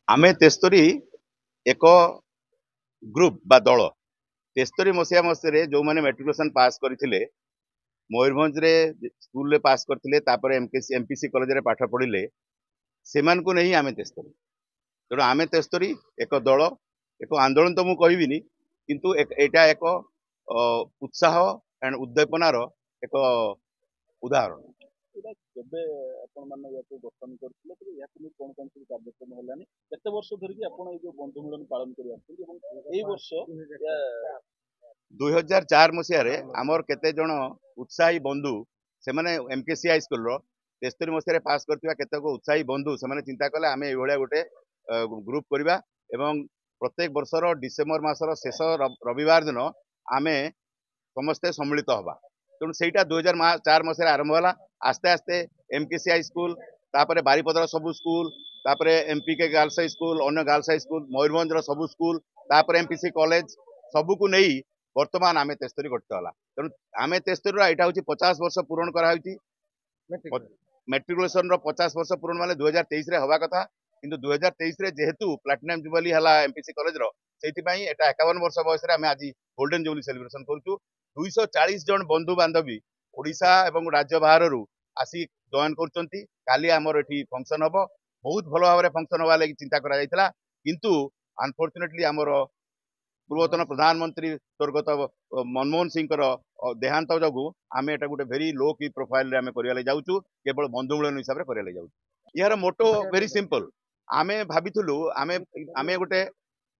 आमे तेस्तरी एक ग्रुप बा दल 73 मसीहा मसीह जो मैंने मेट्रिकुलेशन पास करथिले मयूरभंज रे स्कूल रे पास करथिले तापर एमपीसी कॉलेज रे पाठ पढ़िले सेमान को नहीं आमे तेस्तरी तेणु आमे तेस्तरी एक दल एक आंदोलन तो मु कहबिनी किंतु एटा एक उत्साह एंड उद्दीपनार एक उदाहरण। ଏଇଟା କେବେ ଆପଣମାନେ ୟାକୁ ଗଠନ କରିଥିଲେ ତେବେ ଏହାକୁ ନେଇ କ'ଣ କ'ଣ ସବୁ କାର୍ଯ୍ୟକ୍ରମ ହେଲାନି କେତେ ବର୍ଷ ଧରିକି ଆପଣ ଏଇ ଯୋଉ ବନ୍ଧୁ ମିଳନ ପାଳନ କରି ଆସୁଛନ୍ତି ଏବଂ ଏଇ ବର୍ଷ 2004 मसीह आमर केते जन उत्साही बंधु से एमकेसी हाई स्कूल 73 मसीह पास करथिबा केतेक उत्साही बंधु से चिंता कले आमे एभलिया गोटे ग्रुप करबा एवं प्रत्येक वर्षर डिसेम्बर मासर शेष रविवार दिन आमे समस्ते सम्मिलित हवा तेणु सेटा 2004 मसीह आरंभ होला आस्ते आस्ते एमकेसी हाई स्कूल तापरे बारीपदर सबु स्कूल तापरे एमपीके गर्ल्स हाई स्कूल अन्य गर्ल्स हाई स्कूल मयूरभंज सबु स्कूल तापरे एमपीसी कॉलेज सबुकु नहीं वर्तमान आमे तेस्तरी गठित तेणु आमे तेस्तरी यहाँ हूँ 50 वर्ष पूरण कराई मेट्रिकुलेशन 50 वर्ष पूरण माने 2023 रे हवा कथा किंतु 2023 रे जेहेतु प्लाटिनम जुबली हला एमपीसी कॉलेज रो सेति 51 वर्ष बयस आमे आज गोल्डन जुबली सेलिब्रेशन करूछु 240 जन बंधु बांधवी ओडिशा एवं राज्य बाहर आसी जॉइन करचंती काली हमर एठी फंक्शन हबो बहुत भलो भाबरे फंक्शन हवा लागि चिंता करा जायतला किंतु अनफॉर्चुनेटली हमर पूर्वतन प्रधानमंत्री स्वर्गत मनमोहन सिंह देहांत जगू आम एटा गोटे भेरी लो की प्रोफाइल रे आमे करिया जाउछु केवल बंधु मिलन हिसाब रे करिया जाउछु यार मोटो भेरी सिंपल आमे भाबिथुलु आमे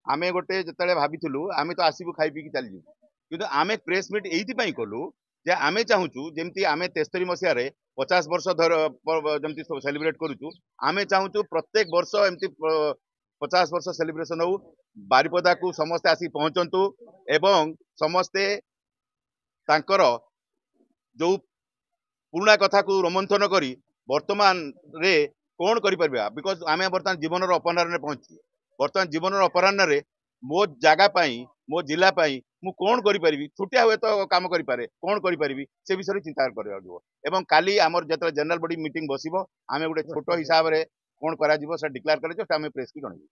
आमे गोटे जतले भाबिथुलु आमे तो आसीबु खाइ पी की चली जिवु किंतु आमे प्रेस मीट एइथि पई कलु जे आमे चाहूछु जेमती आमे 73 मसिया रे 50 वर्ष जमती सेलिब्रेट करूछु आमे चाहूछु प्रत्येक वर्ष एमती 50 वर्ष सेलिब्रेशन हो बारिपदा को समस्ते आसी पहुंचंतु एवं समस्ते तांकर जो पुराना कथा को रोमंथन करी वर्तमान रे कौन करि परबा बिकॉज आमे वर्तमान जीवन अपराह्न रे पहुंची वर्तमान जीवन अपराह्न रे मो जगह पाई मो जिला पाई मु कौन करि परिबी छुटिया हुए तो काम करि पारे कौन करि परिबी से विषय चिंता करबा दिबो एवं काली हमर जतरा जनरल बॉडी मीटिंग बसिबो आमे गोटे छोटो हिसाब रे कौन करा जिवो से डिक्लेयर करे जो आमे प्रेस की जणाइबो।